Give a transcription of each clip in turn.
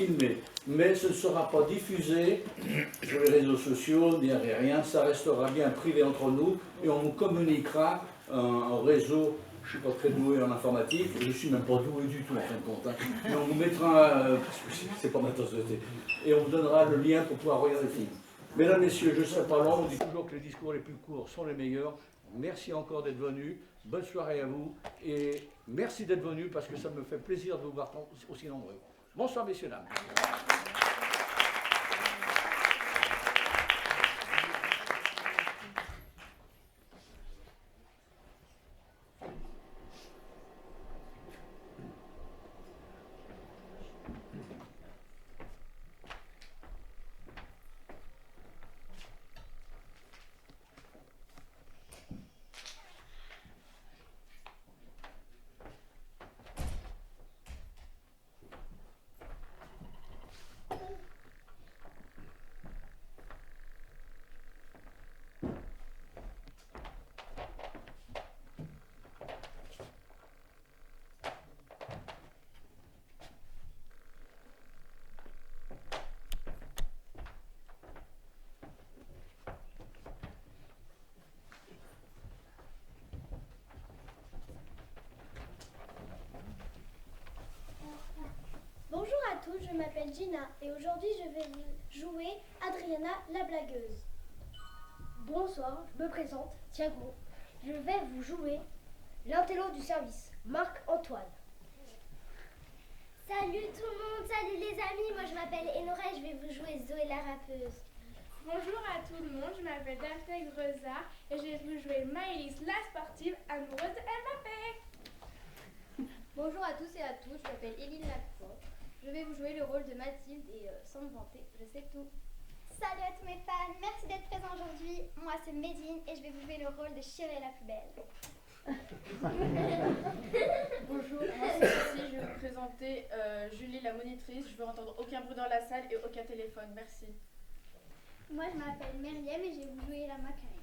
filmé, mais ce ne sera pas diffusé sur les réseaux sociaux, ni rien, ça restera bien privé entre nous et on vous communiquera un réseau. Je ne suis pas très doué en informatique, je ne suis même pas doué du tout en fin de compte, hein. Mais on vous mettra, parce que c'est pas ma tasse de thé, et on vous donnera le lien pour pouvoir regarder le film. Mesdames, Messieurs, je ne serai pas long, on dit toujours que les discours les plus courts sont les meilleurs. Merci encore d'être venus, bonne soirée à vous, et merci d'être venus parce que ça me fait plaisir de vous voir aussi nombreux. Bonsoir, messieurs, dames. Bonjour à tous, je m'appelle Gina et aujourd'hui je vais vous jouer Adriana la blagueuse. Bonsoir, je me présente, Thiago. Je vais vous jouer l'intello du service, Marc-Antoine. Salut tout le monde, salut les amis, moi je m'appelle Enora et je vais vous jouer Zoé la rappeuse. Bonjour à tout le monde, je m'appelle Daphné Grezard et je vais vous jouer Maëlys la sportive amoureuse de Mbappé. Bonjour à tous et à toutes, je m'appelle Éline Lacroix. Je vais vous jouer le rôle de Mathilde et sans me vanter, je sais tout. Salut à tous mes fans, merci d'être présents aujourd'hui. Moi c'est Médine et je vais vous jouer le rôle de Chérie la plus belle. Bonjour, moi c'est Lucie, je vais vous présenter Julie la monitrice. Je veux entendre aucun bruit dans la salle et aucun téléphone, merci. Moi je m'appelle Myriam et je vais vous jouer la Macarena.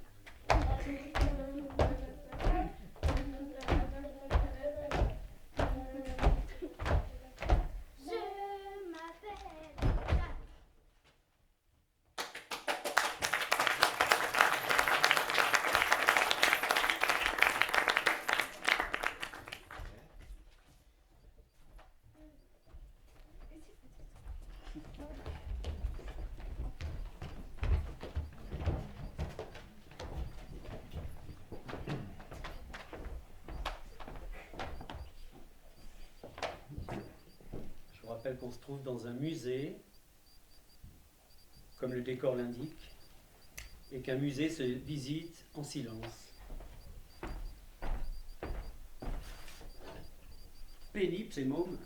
Je vous rappelle qu'on se trouve dans un musée, comme le décor l'indique, et qu'un musée se visite en silence. Pénible ces mômes.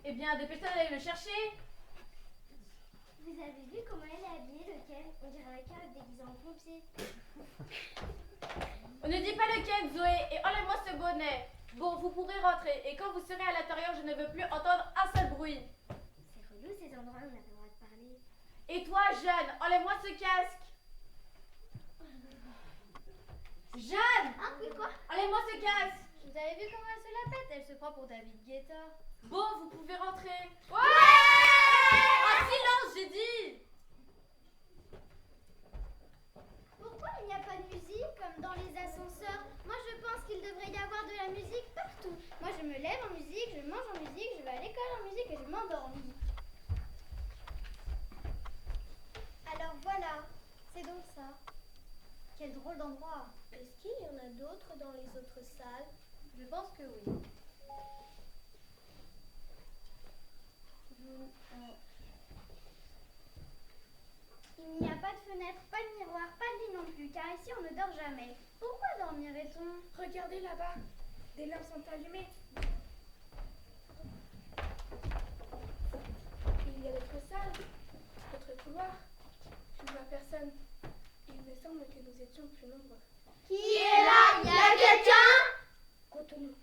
Eh bien, dépêche-toi d'aller le chercher. Vous avez vu comment elle est habillée, lequel? On dirait un cadre déguisé en pompier. On ne dit pas lequel, Zoé, et enlève-moi ce bonnet. Bon, vous pourrez rentrer, et quand vous serez à l'intérieur, je ne veux plus entendre un seul bruit. C'est relou ces endroits où on n'a pas le droit de parler. Et toi, Jeanne, enlève-moi ce casque. Jeanne! Ah oui, quoi? Enlève-moi ce casque. Vous avez vu comment elle se la pète? Elle se prend pour David Guetta. Bon, vous pouvez rentrer. Ouais! En silence, j'ai dit! Pourquoi il n'y a pas de musique comme dans les ascenseurs? Moi je pense qu'il devrait y avoir de la musique partout. Moi je me lève en musique, je mange en musique, je vais à l'école en musique et je m'endors en musique. Alors voilà, c'est donc ça. Quel drôle d'endroit. Est-ce qu'il y en a d'autres dans les autres salles? Je pense que oui. dors jamais. Pourquoi dormirait-on? Regardez là-bas, des lampes sont allumées. Il y a d'autres salles, d'autres couloirs. Je ne vois personne. Il me semble que nous étions plus nombreux. Qui est là? Y a quelqu'un? Compte-nous.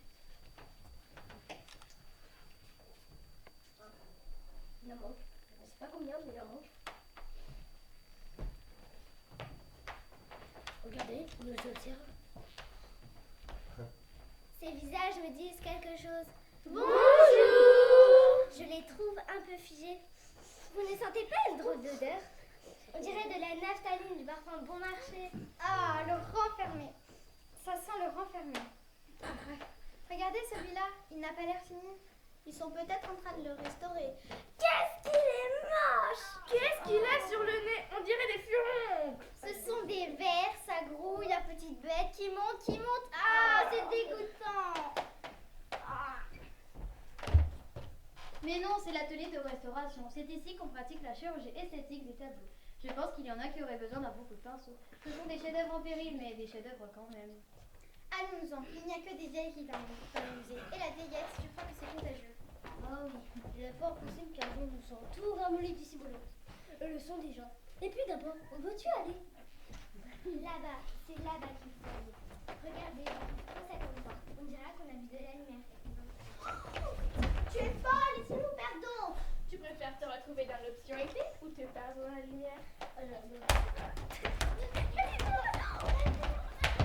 Il en manque. Je ne sais pas combien, mais il en manque. Regardez, on nous observe. Ces visages me disent quelque chose. Bonjour! Je les trouve un peu figés. Vous ne sentez pas une drôle d'odeur? On dirait de la naphtaline, du parfum bon marché. Ah, le renfermé. Ça sent le renfermé. Regardez celui-là, il n'a pas l'air fini. Ils sont peut-être en train de le restaurer. Qu'est-ce qu'il est moche! Qu'est-ce qu'il a sur le nez? On dirait des furoncles. Ce sont des vers, ça grouille, la petite bête qui monte, qui monte. Ah, c'est dégoûtant. Ah. Mais non, c'est l'atelier de restauration. C'est ici qu'on pratique la chirurgie esthétique des tableaux. Je pense qu'il y en a qui auraient besoin d'un beaucoup de pinceaux. Ce sont des chefs-d'œuvre en péril, mais des chefs-d'œuvre quand même. Allons-en, il n'y a que des vieilles qui dorment dans le musée. Et la vieillesse, je crois que c'est contagieux. Ah oui, il est fort possible qu'un jour nous serons tout ramollis d'ici volant. Le sont des gens. Et puis d'abord, où veux-tu aller? Là-bas, c'est là-bas qu'il faut aller. Regardez, quand ça tombe pas, on dira qu'on a vu de la lumière. Tu es folle, laissez-nous perdons. Tu préfères te retrouver dans l'obscurité ou te perdre dans la lumière?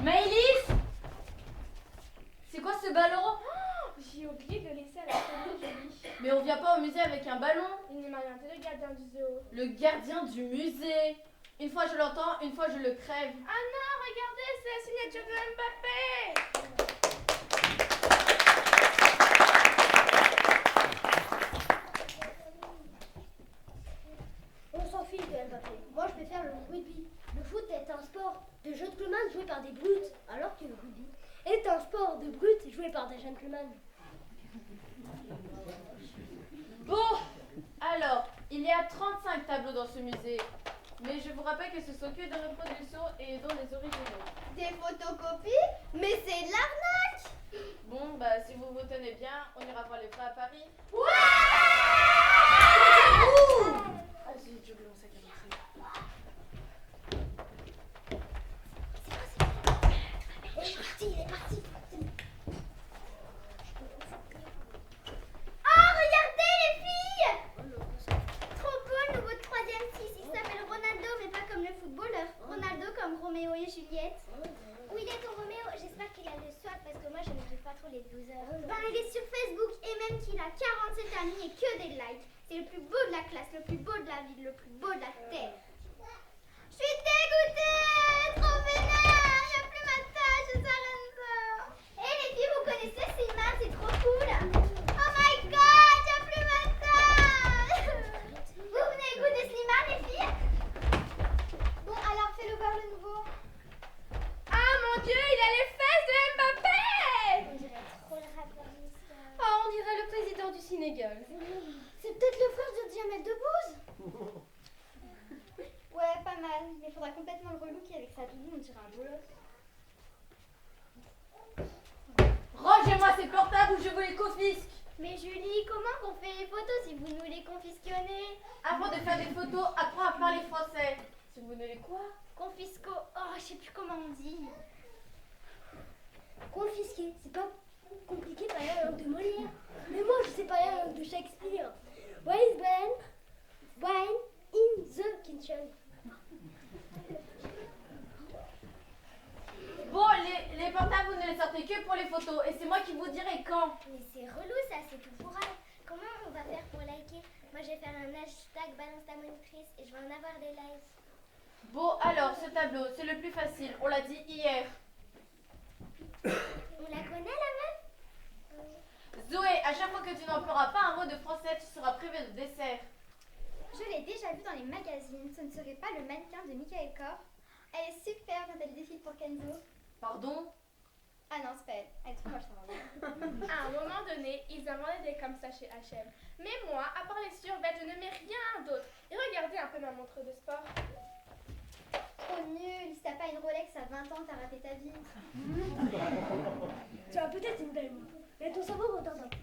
Maëlys, c'est quoi ce ballon? J'ai oublié de laisser à la télé, Julie. Mais on vient pas au musée avec un ballon. Il ne m'a rien dit, le gardien du zoo. Le gardien du musée. Une fois je l'entends, une fois je le crève. Ah non, regardez, c'est la signature de Mbappé. On s'en fiche de Mbappé. Moi, je préfère le rugby. Le foot est un sport de gentlemen joué par des brutes, alors que le rugby est un sport de brutes joué par des gentlemen. Bon, alors, il y a 35 tableaux dans ce musée. Mais je vous rappelle que ce sont que des reproductions et dont les originaux. Des photocopies? Mais c'est de l'arnaque! Bon, bah si vous vous tenez bien, on ira voir les frais à Paris. Ouais! Ah, j'ai oublié mon sac à main. Il est parti. Oh, regardez les filles! Trop beau le nouveau 3e fils. Il s'appelle Ronaldo, mais pas comme le footballeur. Ronaldo comme Roméo et Juliette. Où il est ton Roméo? J'espère qu'il a le swag parce que moi je ne kiffe pas trop les losers. Ben, il est sur Facebook et même qu'il a 47 amis et que des likes. C'est le plus beau de la classe, le plus beau de la ville, le plus beau de la terre. Je suis dégoûtée! Trop vénère! Il n'y a plus ma tâche, ça Lorenzo! Et les filles, vous connaissez Slimane, c'est trop cool! Oh my god, il n'y a plus ma tâche! Vous venez écouter Slimane, les filles? Bon, alors fais-le voir le nouveau. Ah mon Dieu, il a les fesses de Mbappé. On dirait trop le rappeur Mister. Oh, on dirait le président du Sénégal. C'est peut-être le frère de Jamel Debbouze? Ouais, pas mal, mais faudra complètement le relooker avec sa doudoune, on dirait un bolos. Rangez-moi ces portables ou je vous les confisque. Mais Julie, comment qu'on fait les photos si vous nous les confisquez? Avant de faire des photos, apprends à parler français. Si vous ne les quoi? Confisco, oh, je sais plus comment on dit. Confisqué, c'est pas compliqué par la langue de Molière. Mais moi, je sais pas la langue de Shakespeare. Wise man, wine in the kitchen. Bon, les portables, vous ne les sortez que pour les photos. Et c'est moi qui vous dirai quand. Mais c'est relou ça, c'est tout pour elle. Comment on va faire pour liker? Moi je vais faire un hashtag balance ta monitrice et je vais en avoir des likes. Bon, alors, ce tableau, c'est le plus facile. On l'a dit hier. On la connaît la meuf? Zoé, à chaque fois que tu n'emploieras pas un mot de français, tu seras privé de dessert. Je l'ai déjà vue dans les magazines, ce ne serait pas le mannequin de Michael Kors. Elle est super quand elle défile pour Kenzo. Pardon? Ah non, c'est pas elle, elle est trop moche ça va. À un moment donné, ils en vendaient des comme ça chez H&M. Mais moi, à part les survêtements, je ne mets rien d'autre. Et regardez un peu ma montre de sport. trop nul. Si t'as pas une Rolex à 20 ans, t'as raté ta vie. Tu as peut-être une belle montre, mais ton cerveau retente un peu.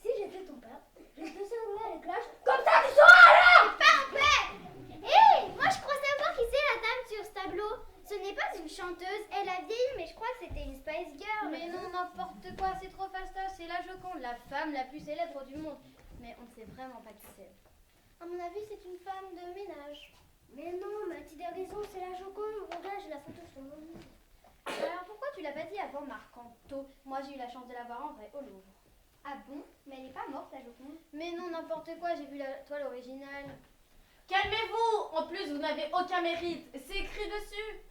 Si j'étais ton père, je te serais les clashs. Comme ça, tu sauras alors. Parfait! Hé, moi je crois savoir qui c'est la dame sur ce tableau. Ce n'est pas une chanteuse, elle a vieilli, mais je crois que c'était une Spice Girl. Mais non, n'importe quoi, c'est trop fastoche, c'est la Joconde, la femme la plus célèbre du monde. Mais on ne sait vraiment pas qui c'est. À mon avis, c'est une femme de ménage. Mais non, Mathilde a raison, c'est la Joconde. Regarde, j'ai la photo sur mon livre. Alors pourquoi tu l'as pas dit avant Marcanto? Moi j'ai eu la chance de la voir en vrai au Louvre. Ah bon? Mais elle est pas morte, la Joconde. Mais non, n'importe quoi, j'ai vu la toile originale. Calmez-vous! En plus, vous n'avez aucun mérite. C'est écrit dessus.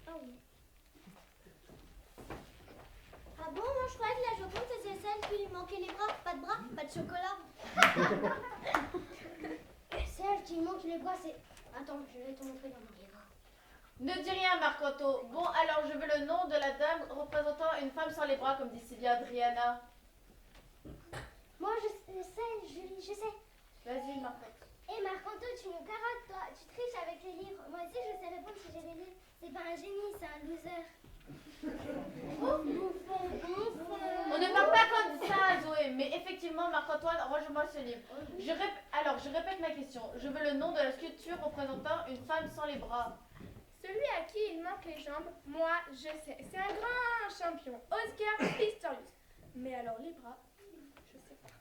Ah oui. Ah bon, moi je croyais que la Joconde c'était celle qui lui manquait les bras. Pas de bras, pas de chocolat. Celle qui lui manque les bras, c'est. Attends, je vais te montrer dans mon livre. Ne dis rien, Marcanto. Bon, alors je veux le nom de la dame représentant une femme sans les bras, comme dit Sylvia Adriana. Moi je sais, Julie, je sais. Vas-y, Marcanto. Hé Marcanto, tu me carottes toi, tu triches avec les livres. Moi aussi je sais répondre si j'ai des livres. C'est pas un génie, c'est un loser. On ne parle pas comme ça, Zoé, mais effectivement, Marc-Antoine, range-moi ce livre. Alors, je répète ma question. Je veux le nom de la sculpture représentant une femme sans les bras. Celui à qui il manque les jambes, moi je sais. C'est un grand champion, Oscar Pistorius. Mais alors les bras, je sais pas.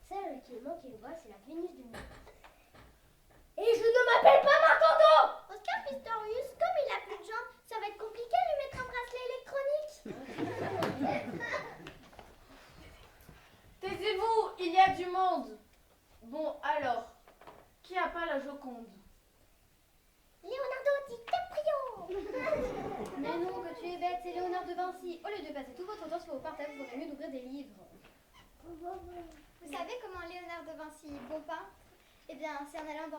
Celle qui lui manque les bras, c'est la Vénus de Milo. Et je ne m'appelle pas Marcanto. Oscar Pistorius, comme il a plus de jambes, ça va être compliqué de lui mettre un bracelet électronique. Taisez-vous, il y a du monde. Bon, alors, qui a pas la Joconde? Leonardo DiCaprio. Mais non, que tu es bête, c'est Léonard de Vinci. Au lieu de passer tout votre temps sur vos portables, vous aurez mieux d'ouvrir des livres. Vous savez comment Léonard de Vinci est bon peintre? Eh bien, c'est en allant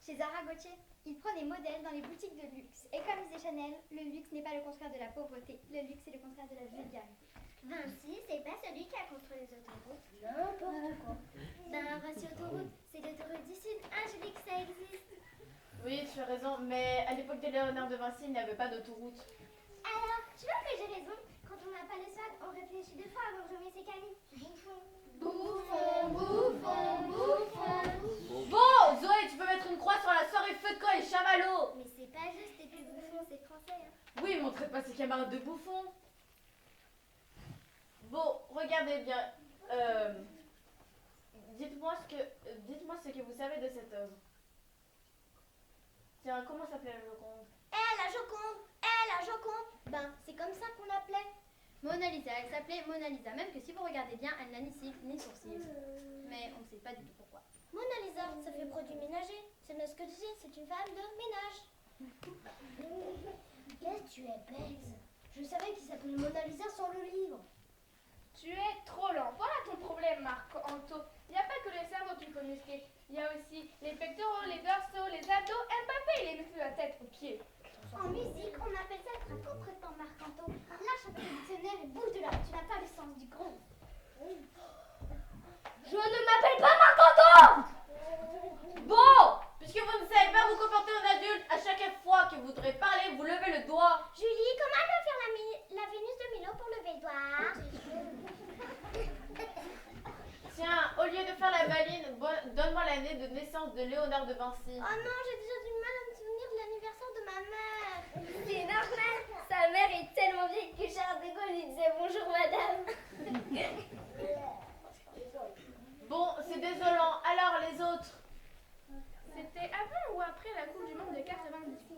chez Zara Gauthier. Il prend des modèles dans les boutiques de luxe. Et comme disait Chanel, le luxe n'est pas le contraire de la pauvreté. Le luxe est le contraire de la vulgarité. Vinci, c'est pas celui qui a construit les autoroutes. N'importe quoi. Ben, Vinci Autoroute, c'est l'autoroute du Sud. Angélique, ça existe. Oui, tu as raison, mais à l'époque de Léonard de Vinci, il n'y avait pas d'autoroute. Alors, tu vois que j'ai raison. Quand on n'a pas le swag, on réfléchit deux fois avant de remettre ses canis. Bouffon. Bouffon, bouffon. Bon, Zoé, tu peux mettre une croix sur la soirée feu de camp et chamallow. Mais c'est pas juste, et puis bouffon, c'est français. Hein. Oui, montrez pas ses camarades de bouffons. Bon, regardez bien. Dites-moi ce que vous savez de cette œuvre. Tiens, comment s'appelait la Joconde? La Joconde. La Joconde. Ben, c'est comme ça qu'on l'appelait. Mona Lisa, elle s'appelait Mona Lisa, même que si vous regardez bien, elle n'a ni cils ni sourcils. Mais on ne sait pas du tout pourquoi. Mona Lisa, ça fait produit ménager. C'est bien ce que je dis, c'est une femme de ménage. Qu'est-ce que tu es bête. Je savais qu'il s'appelait Mona Lisa sans le livre. Tu es trop lent. Voilà ton problème, Marc-Anto. Il n'y a pas que le cerveau qu'il faut muscler. Il y a aussi les pectoraux, les dorsaux, les abdos. Mbappé, il est musclé la tête aux pieds. En musique, on appelle ça être un contre-temps, Marc-Anto. Lâche un peu le dictionnaire et bouge de là. Tu n'as pas le sens du gros. Je ne m'appelle pas Marcanto. Bon, puisque vous ne savez pas vous comporter en adulte, à chaque fois que vous voudrez parler, vous levez le doigt. Julie, comment elle va faire la Vénus de Milo pour lever le doigt? Tiens, au lieu de faire la maline, donne-moi l'année de naissance de Léonard de Vinci. Oh non, j'ai déjà du mal à me souvenir de l'anniversaire de ma mère. C'est normal. Sa mère est tellement vieille que Charles de Gaulle lui disait bonjour madame. Bon, c'est désolant. Alors, les autres? C'était avant ou après la Coupe du Monde de 98?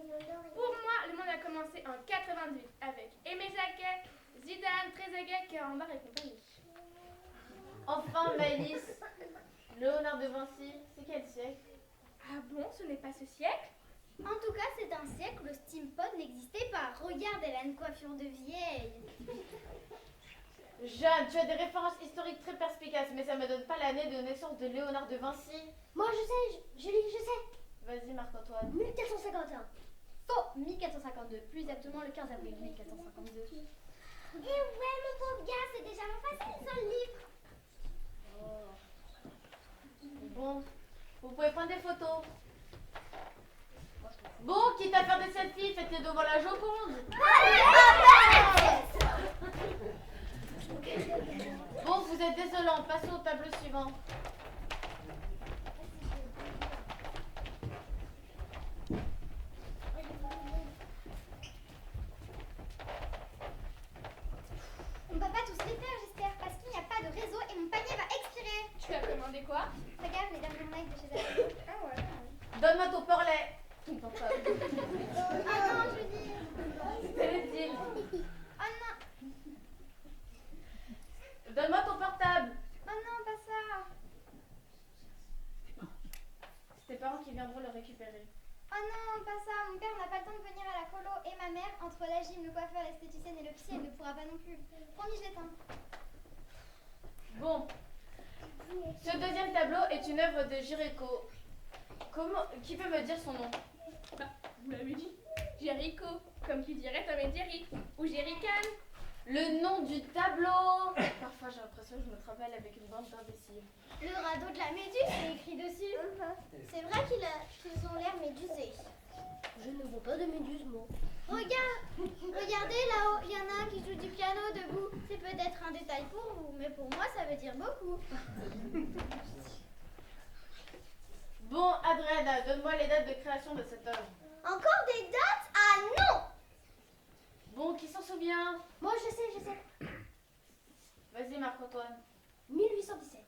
Pour moi, le monde a commencé en 98 avec Aimé Jacquet, Zidane, Trezeguet, Carambar et compagnie. Enfin, Maëlys, Léonard de Vinci, c'est quel siècle? Ah bon, ce n'est pas ce siècle? En tout cas, c'est un siècle où le steampunk n'existait pas. Regarde, elle a une coiffure de vieille. Jeanne, tu as des références historiques très perspicaces, mais ça me donne pas l'année de naissance de Léonard de Vinci. Moi je sais, Julie, je sais. Vas-y, Marc-Antoine. 1451. Faux, 1452, plus exactement le 15 avril 1452. Eh ouais, mon pauvre gars, c'est déjà moins facile sans le livre. Bon, Vous pouvez prendre des photos. Bon, quitte à faire des selfies, faites-les devant la Joconde. Bon, vous êtes désolant, passez au tableau suivant. On ne va pas tous les faire, j'espère, parce qu'il n'y a pas de réseau et mon panier va expirer. Tu as commandé quoi? Regarde les dernières Nike de chez elle. Ah ouais. Donne-moi ton porlet. Ton portable. Ah non, je dis. C'était le deal. Oh non, Donne-moi ton portable. oh non, pas ça. C'est tes parents qui viendront le récupérer. Oh non, pas ça. Mon père n'a pas le temps de venir à la colo et ma mère, entre la gym, le coiffeur, l'esthéticienne et le psy, elle ne pourra pas non plus. Promis, je l'éteins. Bon. Ce deuxième tableau est une œuvre de Géricault. Qui peut me dire son nom? Bah, vous l'avez dit. Jericho, comme qui dirait Tom et Jerry. Ou Jerrycan. Le nom du tableau. Parfois j'ai l'impression que je me travaille avec une bande d'imbéciles. Le radeau de la méduse, c'est écrit dessus. C'est vrai qu'ils ont l'air médusés. Je ne vois pas de méduse, moi. Regardez là-haut, il y en a un qui joue du piano debout. C'est peut-être un détail pour vous, mais pour moi ça veut dire beaucoup. Bon, Adriana, donne-moi les dates de création de cette œuvre. Encore des dates? Ah non! Bon, qui s'en souvient? Moi je sais. Vas-y, Marc-Antoine. 1817.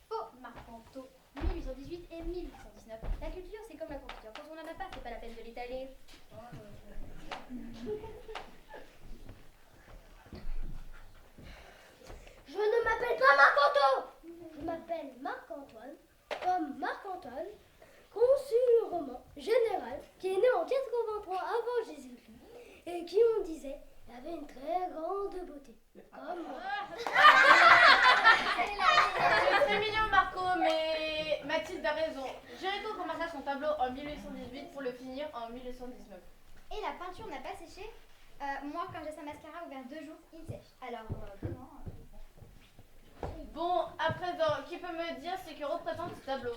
Faux, Marc-Anto. 1818 et 1819. La culture, c'est comme la confiture. Quand on n'en a pas, c'est pas la peine de l'étaler. Je ne m'appelle pas Marc-Antoine. Je m'appelle Marc-Antoine, comme Marc-Antoine, consul romain général, qui est né en 83 avant Jésus-Christ, et qui, on disait, avait une très grande beauté. Comme moi. C'est très mignon, Marco, mais Mathilde a raison. Géricault commença son tableau en 1818 pour le finir en 1819. Et la peinture n'a pas séché. Moi quand j'ai sa mascara ouvert 2 jours, il sèche. Alors vraiment. Bon, à présent, qui peut me dire ce que représente ce tableau?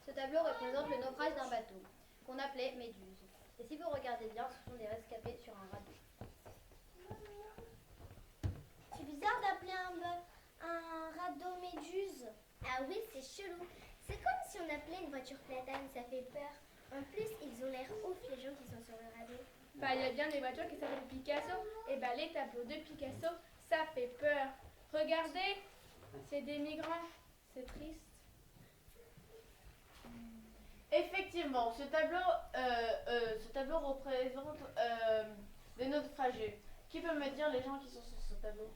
Ce tableau représente le naufrage d'un bateau, qu'on appelait Méduse. Et si vous regardez bien, ce sont des rescapés sur un radeau. C'est bizarre d'appeler un radeau méduse. Ah oui, c'est chelou. C'est comme si on appelait une voiture platane, ça fait peur. En plus, ils ont l'air ouf les gens qui sont sur le radeau. Bah, il y a bien des voitures qui s'appellent Picasso. Et bah, les tableaux de Picasso, ça fait peur. Regardez, c'est des migrants. C'est triste. Effectivement, ce tableau représente des naufragés. Qui peut me dire les gens qui sont sur ce tableau?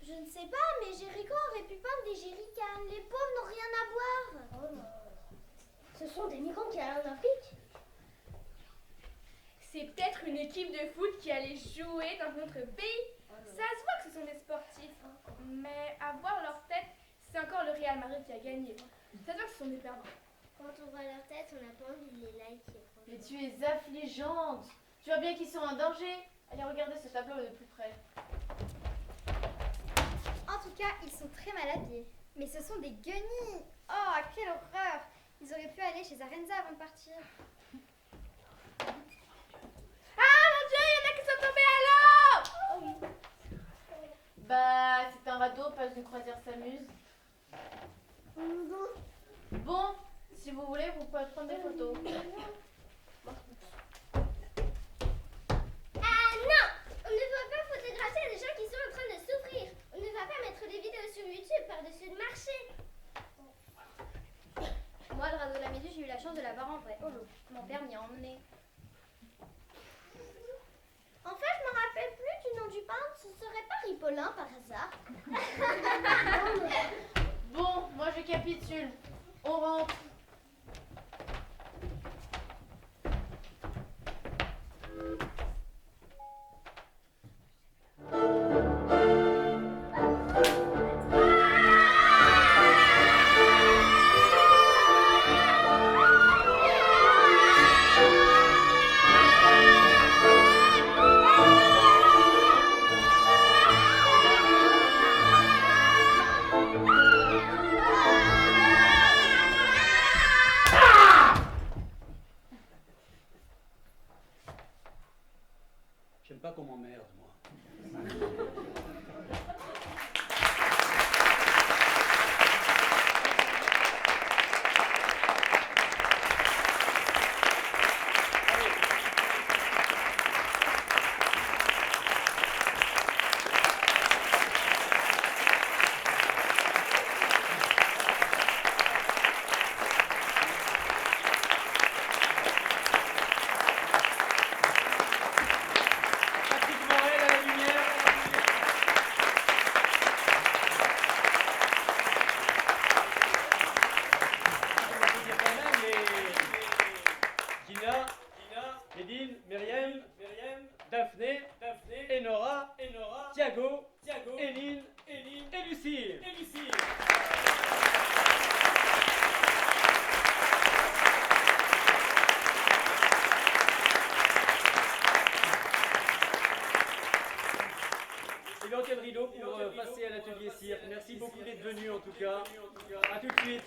Je ne sais pas, mais Géricault aurait pu peindre des jerrycans. Les pauvres n'ont rien à boire. Oh non. Ce sont des migrants qui allaient en Afrique. C'est peut-être une équipe de foot qui allait jouer dans notre pays. Ça se voit que ce sont des sportifs. Mais à voir leur tête, c'est encore le Real Madrid qui a gagné. Ça se voit que ce sont des perdants. Quand on voit leur tête, on n'a pas envie de les liker. Mais tu es affligeante. Tu vois bien qu'ils sont en danger. Allez, regardez ce tableau de plus près. En tout cas, ils sont très mal habillés. Mais ce sont des guenilles. Oh, quelle horreur. Ils auraient pu aller chez Arenza avant de partir. Ah mon Dieu, il y en a qui sont tombés à l'eau! Bah, c'est un radeau, pas une croisière s'amuse. Bon, si vous voulez, vous pouvez prendre des photos. Ah non! On ne va pas photographier des gens qui sont en train de souffrir. On ne va pas mettre des vidéos sur YouTube par-dessus le marché. Moi, le radeau de la Méduse, j'ai eu la chance de l'avoir en vrai. Oh l'eau, mon père m'y a emmené. En fait, je me rappelle plus du nom du peintre. Ce serait pas Ripollin par hasard. Bon, moi je capitule. On rentre. pas qu'on m'emmerde, moi. Daphné, Enora, Thiago, Éline et Lucille. Et donc, le rideau pour passer à l'atelier cirque. Merci beaucoup d'être venus en tout cas. A tout de suite.